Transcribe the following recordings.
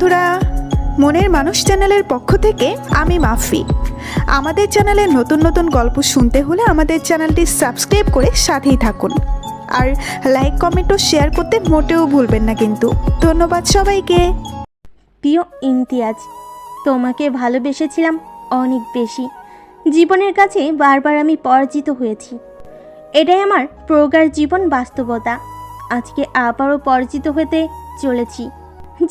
বন্ধুরা, মনের মানুষ চ্যানেলের পক্ষ থেকে আমি মাফি। আমাদের চ্যানেলে নতুন নতুন গল্প শুনতে হলে আমাদের চ্যানেলটি সাবস্ক্রাইব করে সাথেই থাকুন। আর লাইক, কমেন্ট ও শেয়ার করতে মোটেও ভুলবেন না কিন্তু। ধন্যবাদ সবাইকে। প্রিয় ইমতিয়াজ, তোমাকে ভালোবেসেছিলাম অনেক বেশি। জীবনের কাছে বারবার আমি পরাজিত হয়েছি। এটাই আমার প্রগাঢ় জীবন বাস্তবতা। আজকে আবারও পরাজিত হতে চলেছি।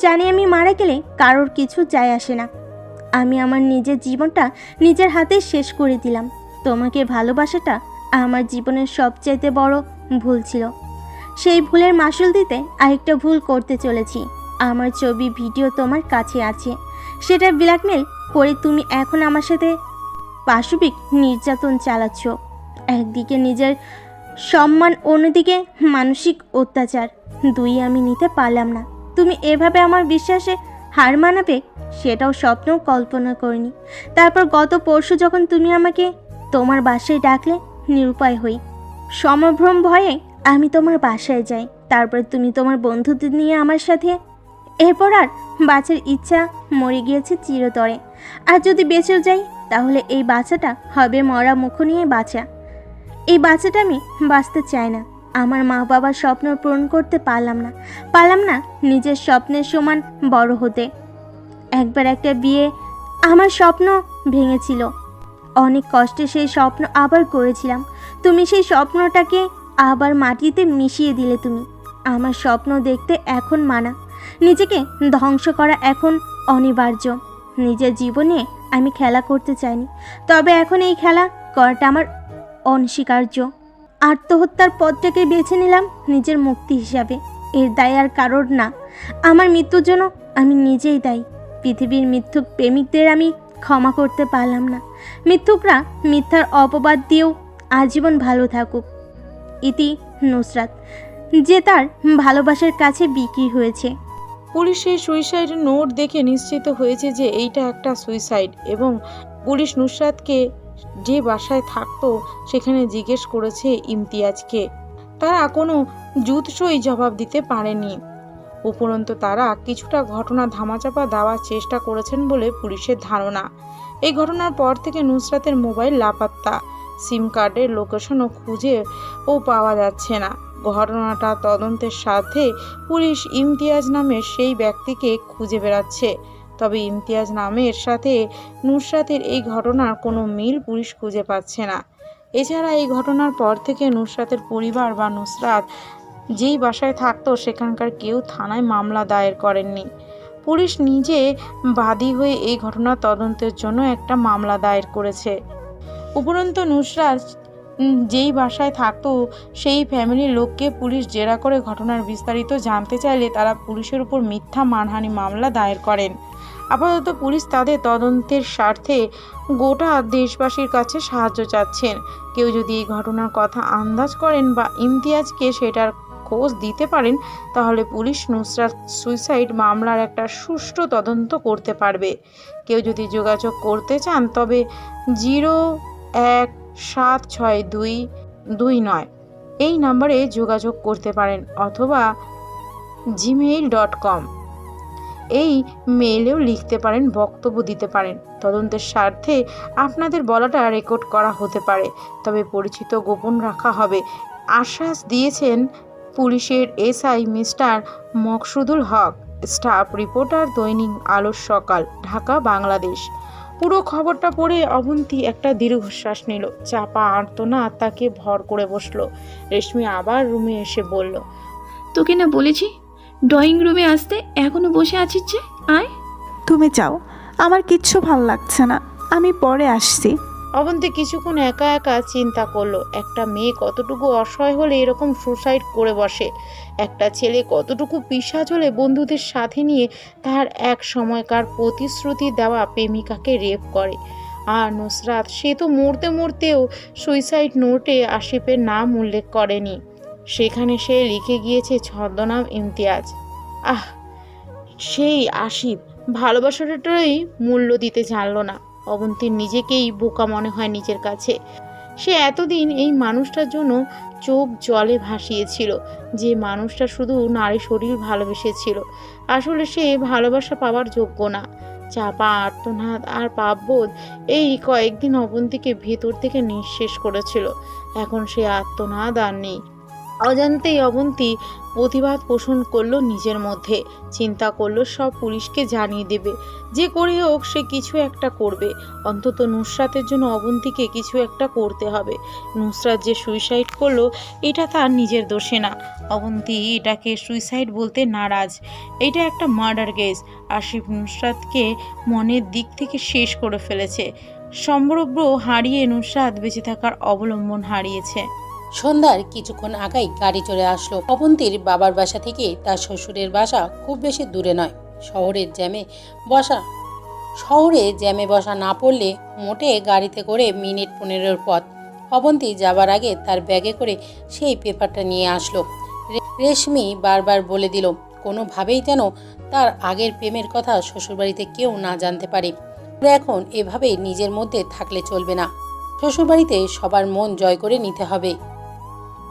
জানি আমি মারা গেলে কারোর কিছু যায় আসে না। আমি আমার নিজের জীবনটা নিজের হাতে শেষ করে দিলাম। তোমাকে ভালোবাসাটা আমার জীবনের সবচাইতে বড় ভুল ছিল। সেই ভুলের মাসুল দিতে আরেকটা ভুল করতে চলেছি। আমার ছবি, ভিডিও তোমার কাছে আছে। সেটা ব্ল্যাকমেল করে তুমি এখন আমার সাথে পাশবিক নির্যাতন চালাচ্ছ। একদিকে নিজের সম্মান, অন্যদিকে মানসিক অত্যাচার। দুই আমি নিতে পারলাম না। তুমি এভাবে আমার বিশ্বাসে হার মানাবে সেটাও স্বপ্নেও কল্পনা করিনি। তারপর গত পরশু যখন তুমি আমাকে তোমার বাসায় ডাকলে, নিরুপায় হই। সমভ্রম ভয়ে আমি তোমার বাসায় যাই। তারপর তুমি তোমার বন্ধুদের নিয়ে আমার সাথে। এরপর আর বাঁচার ইচ্ছা মরে গিয়েছে চিরতরে। আর যদি বেঁচেও যাই তাহলে এই বাচ্চাটা হবে মরা মুখ নিয়ে বাঁচা। এই বাচ্চাটা আমি বাঁচতে চাই না। আমার মা বাবার স্বপ্ন পূরণ করতে পারলাম না নিজের স্বপ্নের সমান বড় হতে। একবার একটা বিয়ে আমার স্বপ্ন ভেঙেছিল। অনেক কষ্টে সেই স্বপ্ন আবার করেছিলাম। তুমি সেই স্বপ্নটাকে আবার মাটিতে মিশিয়ে দিলে। তুমি আমার স্বপ্ন দেখতে এখন মানা, নিজেকে ধ্বংস করা এখন অনিবার্য। নিজের জীবনে আমি খেলা করতে চাইনি, তবে এখন এই খেলা করাটা আমার অনস্বীকার্য। আত্মহত্যার পথটাকে বেছে নিলাম নিজের মুক্তি হিসাবে। এর দায় আর কারোর না। আমার মৃত্যুর জন্য আমি নিজেই দায়ী। পৃথিবীর মিথ্যুক প্রেমিকদের আমি ক্ষমা করতে পারলাম না। মিথ্যুকরা মিথ্যার অপবাদ দিয়েও আজীবন ভালো থাকুক। ইতি নুসরাত, যে তার ভালোবাসার কাছে বিক্রি হয়েছে। পুলিশ সেই সুইসাইড নোট দেখে নিশ্চিত হয়েছে যে এইটা একটা সুইসাইড, এবং পুলিশ নুসরাতকে যে বাসায় থাকতো সেখানে জিজ্ঞেস করেছে ইমতিয়াজকে। তারা কোনো জুতসই জবাব দিতে পারেনি। উপরন্তু তারা কিছুটা ঘটনা ধামাচাপা দেওয়ার চেষ্টা করেছেন বলে পুলিশের ধারণা। এই ঘটনার পর থেকে নুসরাতের মোবাইল লাপাত্তা। সিম কার্ডের লোকেশনও খুঁজেও পাওয়া যাচ্ছে না। ঘটনাটা তদন্তের সাথে পুলিশ ইমতিয়াজ নামের সেই ব্যক্তিকে খুঁজে বেড়াচ্ছে। তবে ইমতিয়াজ নামের সাথে নুসরাতের এই ঘটনার কোনো মিল পুলিশ খুঁজে পাচ্ছে না। এছাড়া এই ঘটনার পর থেকে নুসরাতের পরিবার বা নুসরাত যেই বাসায় থাকতো সেখানকার কেউ থানায় মামলা দায়ের করেননি। পুলিশ নিজে বাদী হয়ে এই ঘটনার তদন্তের জন্য একটা মামলা দায়ের করেছে। উপরন্তু নুসরাত যেই বাসায় থাকতো সেই ফ্যামিলির লোককে পুলিশ জেরা করে ঘটনার বিস্তারিত জানতে চাইলে তারা পুলিশের উপর মিথ্যা মানহানি মামলা দায়ের করেন। আপাতত পুলিশ তাদের তদন্তের স্বার্থে গোটা দেশবাসীর কাছে সাহায্য চাচ্ছেন। কেউ যদি এই ঘটনার কথা আন্দাজ করেন বা ইমতিয়াজকে সেটার খোঁজ দিতে পারেন, তাহলে পুলিশ নুসরাত সুইসাইড মামলার একটা সুষ্ঠু তদন্ত করতে পারবে। কেউ যদি যোগাযোগ করতে চান তবে 01762229 এই নম্বরে যোগাযোগ করতে পারেন, অথবা gmail.com এই মেইলেও লিখতে পারেন, বক্তব্য দিতে পারেন। তদন্তের স্বার্থে আপনাদের বলাটা রেকর্ড করা হতে পারে, তবে পরিচিত গোপন রাখা হবে, আশ্বাস দিয়েছেন পুলিশের এসআই মিস্টার মকসুদুল হক। স্টাফ রিপোর্টার, দৈনিক আলোর সকাল, ঢাকা, বাংলাদেশ। পুরো খবরটা পড়ে অবন্তী একটা দীর্ঘশ্বাস নিল। চাপা আর্তনাদ তাকে ভর করে বসলো। রেশমি আবার রুমে এসে বলল, তোকে না বলেছি ড্রয়িং রুমে আসতে, এখনো বসে আছিস যে? আয়। তুমি যাও, আমার কিচ্ছু ভাল লাগছে না, আমি পরে আসছি। অবন্তী কিছুক্ষণ একা একা চিন্তা করলো। একটা মেয়ে কতটুকু অসহায় হলে এরকম সুসাইড করে বসে, একটা ছেলে কতটুকু পিশাচ হলে বন্ধুদের সাথে নিয়ে তার এক সময়কার প্রতিশ্রুতি দেওয়া প্রেমিকাকে রেপ করে। আর নুসরাত, সে তো মরতে মরতেও সুইসাইড নোটে আসিফের নাম উল্লেখ করেনি, সেখানে সে লিখে গিয়েছে ছদ্মনাম ইমতিয়াজ। সেই আসিফ ভালোবাসাটাই মূল্য দিতে জানলো না। অবন্তীর নিজেকেই বোকা মনে হয় নিজের কাছে। সে এতদিন এই মানুষটার জন্য চোখ জলে ভাসিয়েছিল, যে মানুষটা শুধু নারী শরীর ভালোবেসেছিল। আসলে সে ভালোবাসা পাওয়ার যোগ্য না। চাপা আর্তনাদ আর পাপবোধ এই কয়েকদিন অবন্তীকে ভেতর থেকে নিঃশেষ করেছিল। এখন সে আর্তনাদ আর নেই। অজান্তেই অবন্তী প্রতিবাদ পোষণ করলো নিজের মধ্যে। চিন্তা করলো সব পুলিশকে জানিয়ে দেবে, যে করে হোক সে কিছু একটা করবে। অন্তত নুসরাতের জন্য অবন্তীকে কিছু একটা করতে হবে। নুসরাত যে সুইসাইড করলো এটা তার নিজের দোষে না। অবন্তী এটাকে সুইসাইড বলতে নারাজ। এটা একটা মার্ডার কেস। আসিফ নুসরাতকে মনের দিক থেকে শেষ করে ফেলেছে। সম্ভ্রব্য হারিয়ে নুসরাত বেঁচে থাকার অবলম্বন হারিয়েছে। সন্ধ্যার কিছুক্ষণ আগেই গাড়ি চলে আসলো অবন্তীর বাবার বাসা থেকে তার শ্বশুরের বাসা খুব বেশি দূরে নয়। শহরে জ্যামে বসা না পড়লে মোটে গাড়িতে করে মিনিট 15 পথ। অবন্তী যাবার আগে তার ব্যাগে করে সেই পেপারটা নিয়ে আসলো। রেশমি বারবার বলে দিল কোনোভাবেই যেন তার আগের প্রেমের কথা শ্বশুরবাড়িতে কেউ না জানতে পারে। এখন এভাবেই নিজের মধ্যে থাকলে চলবে না, শ্বশুরবাড়িতে সবার মন জয় করে নিতে হবে।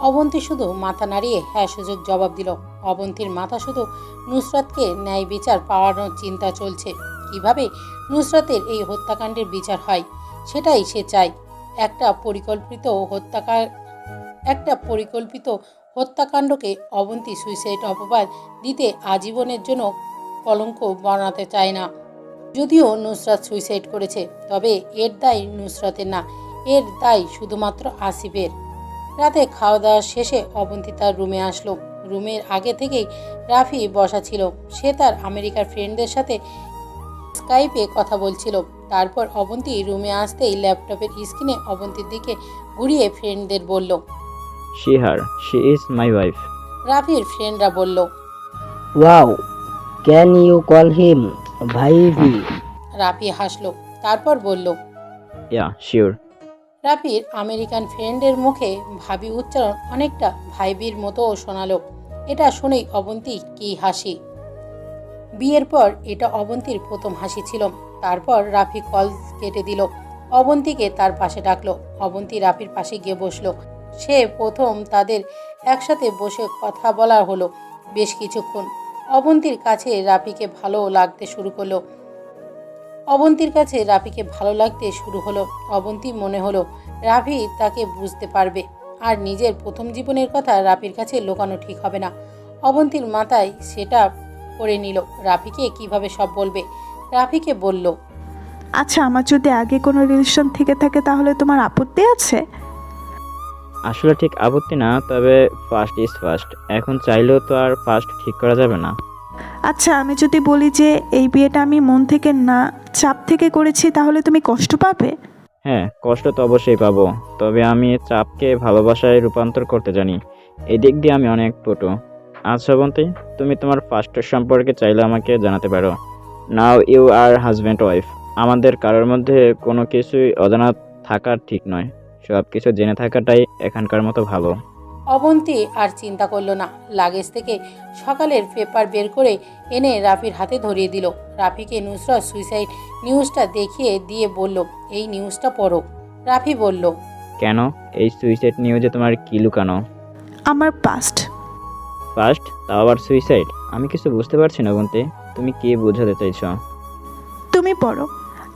অবন্তী শুধু মাথা নাড়িয়ে হ্যাঁ সুযোগ জবাব দিল। অবন্তীর মাথা শুধু নুসরাতকে ন্যায় বিচার পাওয়ানোর চিন্তা চলছে। কিভাবে নুসরাতের এই হত্যাকাণ্ডের বিচার হয় সেটাই সে চায়। একটা পরিকল্পিত হত্যাকাণ্ডকে অবন্তী সুইসাইড অপবাদ দিতে আজীবনের জন্য কলঙ্ক বানাতে চায় না। যদিও নুসরাত সুইসাইড করেছে, তবে এর দায় নুসরাতের না, এর দায় শুধুমাত্র আসিফের। রাতে খাওয়া দাওয়া শেষে অবন্তী তার রুমে আসলো। রুমের আগে থেকেই রাফি বসা ছিল। সে তার আমেরিকার ফ্রেন্ডদের সাথে স্কাইপে কথা বলছিল। তারপর অবন্তী রুমে আসতেই ল্যাপটপের স্ক্রিনে অবন্তীর দিকে ঘুরিয়ে ফ্রেন্ডদের বলল, She is my wife. রাফির ফ্রেন্ডরা বলল, Wow, can you call him Bhaivi? Rafi হাসলো। তারপর বলল, Yeah, sure. রাফির আমেরিকান ফ্রেন্ডের মুখে ভাবি উচ্চারণ অনেকটা ভাইবির মতো শোনালো। এটা শুনেই অবন্তী কি হাসি। বিয়ের পর এটা অবন্তীর প্রথম হাসি ছিল। তারপর রাফি কল কেটে দিল। অবন্তীকে তার পাশে ডাকলো। অবন্তী রাফির পাশে গিয়ে বসলো। সে প্রথম তাদের একসাথে বসে কথা বলা হলো বেশ কিছুক্ষণ। অবন্তীর কাছে রাফিকে ভালো লাগতে শুরু হলো। অবন্তী মনে হলো রাফি তাকে বুঝতে পারবে, আর নিজের প্রথম জীবনের কথা রাফির কাছে লুকানো ঠিক হবে না। অবন্তীর মাথায় সেটা করে নিল রাফিকে কিভাবে সব বলবে। রাফিকে বলল, আচ্ছা, আমার যদি আগে কোনো রিলেশন থেকে থাকে তাহলে তোমার আপত্তি আছে? আসলে ঠিক আপত্তি না, তবে ফার্স্ট ইজ ফার্স্ট। এখন চাইলেও তো আর ফার্স্ট ঠিক করা যাবে না। আচ্ছা, আমি যদি বলি যে এই বিয়েটা আমি মন থেকে না চাপ থেকে করেছি তাহলে তুমি কষ্ট পাবে? হ্যাঁ, কষ্ট তো অবশ্যই পাবো, তবে আমি চাপকে ভালোবাসায় রূপান্তর করতে জানি। এদিক দিয়ে আমি অনেক পটু। আচ্ছা বন্তি, তুমি তোমার ফার্স্টের সম্পর্কে চাইলে আমাকে জানাতে পারো। Now you are husband wife. আমাদের কারোর মধ্যে কোনো কিছুই অজানা থাকা ঠিক নয়। সব কিছু জেনে থাকাটাই এখানকার মতো ভালো। অবন্তী আর চিন্তা করলো না। লাগেজ থেকে সকালের পেপার বের করে এনে রাফির হাতে ধরিয়ে দিল। রাফিকে নুসরাত সুইসাইড নিউজটা দেখিয়ে দিয়ে বলল, এই নিউজটা পড়ো। রাফি বলল, কেন? এই সুইসাইড নিউজে তোমার কি লুকানো? আমার পাস্ট। ফার্স্ট, তাও আবার সুইসাইড? আমি কিছু বুঝতে পারছি না বন্তি, তুমি কি বোঝাতে চাইছো? তুমি পড়ো,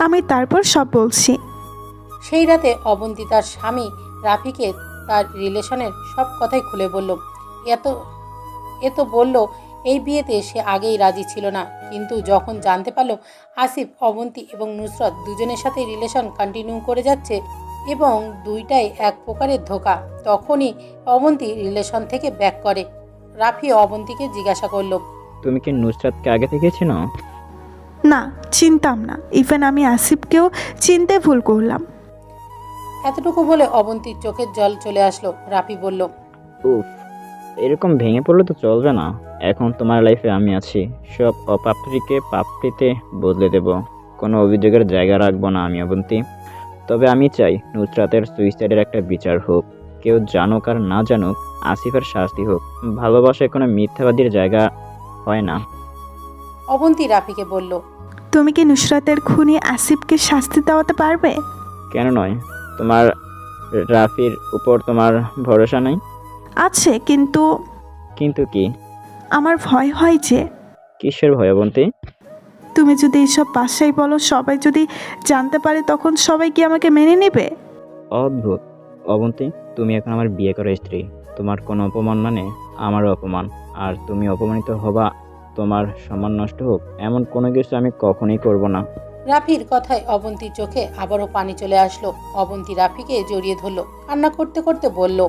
আমি তারপর সব বলছি। সেই রাতে অবন্তী তার স্বামী রাফিকে তার রিলেশনের সব কথাই খুলে বলল। এত বলল এই বিয়েতে সে আগেই রাজি ছিল না, কিন্তু যখন জানতে পারল আসিফ অবন্তী এবং নুসরত দুজনের সাথে রিলেশন কন্টিনিউ করে যাচ্ছে এবং দুইটাই এক প্রকারের ধোঁকা, তখনই অবন্তী রিলেশন থেকে ব্যাক করে। রাফি অবন্তীকে জিজ্ঞাসা করল, তুমি কি নুসরাতকে আগে থেকে চিনো? না, চিনতাম না। ইভেন আমি আসিফকেও চিনতে ভুল করলাম। এতটুকু বলে অবন্তীর চোখের জল চলে আসলো। রাফি বলল, উফ, এরকম ভেঙে পড়লে তো চলবে না। এখন তোমার লাইফে আমি আছি। সব অপাপড়িকে পাপড়িতে বদলে দেব। কোনো অভিযোগের জায়গা রাখবো না আমি অবন্তী। তবে আমি চাই নুসরাতের সুইসাইডের একটা বিচার হোক। কেউ জানুক আর না জানুক, আসিফের শাস্তি হোক। ভালোবাসায় কোনো মিথ্যাবাদীর জায়গা হয় না। অবন্তী রাফিকে বলল, তুমি কি নুসরাতের খুনি আসিফকে শাস্তি দেওয়াতে পারবে? কেন নয়? তোমার রাফির উপর তোমার ভরসা নেই? আছে, কিন্তু কিন্তু কি? আমার ভয় হয় যে কিসের ভয় অবন্তী? তুমি যদি এইসব বাসায় বলো, সবাই যদি জানতে পারে, তখন সবাই কি আমাকে মেনে নেবে? অদ্ভুত। অবন্তী, তুমি এখন আমার বিয়ে করা স্ত্রী। তোমার কোনো অপমান মানে আমারও অপমান। আর তুমি অপমানিত হবা, তোমার সম্মান নষ্ট হোক, এমন কোনো কিছু আমি কখনোই করব না। রাফির কথায় অবন্তীর চোখে আবারও পানি চলে আসলো। অবন্তী রাফিকে জড়িয়ে ধরলো, কান্না করতে করতে বলল,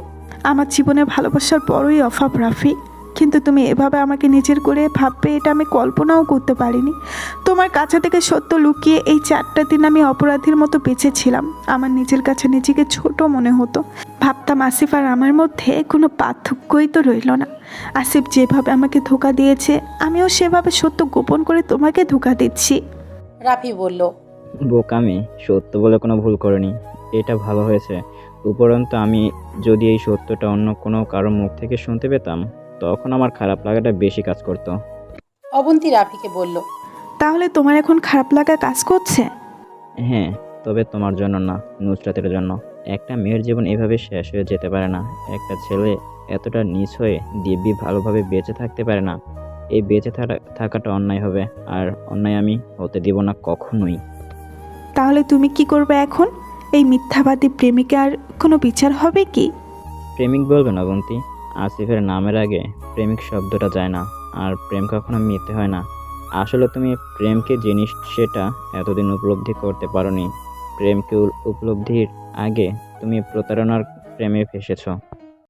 আমার জীবনে ভালোবাসার বড়ই অভাব রাফি, কিন্তু তুমি এভাবে আমাকে নিজের করে ভাববে এটা আমি কল্পনাও করতে পারিনি। তোমার কাছে থেকে সত্য লুকিয়ে এই 4টা দিন আমি অপরাধীর মতো বেঁচেছিলাম। আমার নিজের কাছে নিজেকে ছোট মনে হতো। ভাবতাম আসিফ আর আমার মধ্যে কোনো পার্থক্যই তো রইল না। আসিফ যেভাবে আমাকে ধোঁকা দিয়েছে, আমিও সেভাবে সত্য গোপন করে তোমাকে ধোঁকা দিচ্ছি। রাফি বলল, বোকামি, সত্য বলে কোনো ভুল করিনি। এটা ভালো হয়েছে। উপরন্তু আমি যদি এই সত্যটা অন্য কোনো কারো মুখ থেকে শুনতে পেতাম, তখন আমার খারাপ লাগাটা বেশি কাজ করতো। অবন্তী রাফিকে বলল, তাহলে তোমার এখন খারাপ লাগা কাজ করছে? হ্যাঁ, তবে তোমার জন্য না, নুসরাতের জন্য। একটা মেয়ের জীবন এভাবে শেষ হয়ে যেতে পারে না। একটা ছেলে এতটা নিচ হয়ে দিব্যি ভালোভাবে বেঁচে থাকতে পারে না। এই বেঁচে থাকাটা অন্যায় হবে, আর অন্যায় আমি হতে দিব না কখনোই। তাহলে তুমি কি করবে এখন? এই মিথ্যাবাদী প্রেমিকার কোনো বিচার হবে কি? প্রেমিক বলবেন অবন্তী? আসিফের নামের আগে প্রেমিক শব্দটা যায় না, আর প্রেম কখনো মিথ্যে হয় না। আসলে তুমি প্রেমকে জিনিস সেটা এতদিন উপলব্ধি করতে পারোনি। প্রেমকে উপলব্ধির আগে তুমি প্রতারণার প্রেমে ফেসেছো।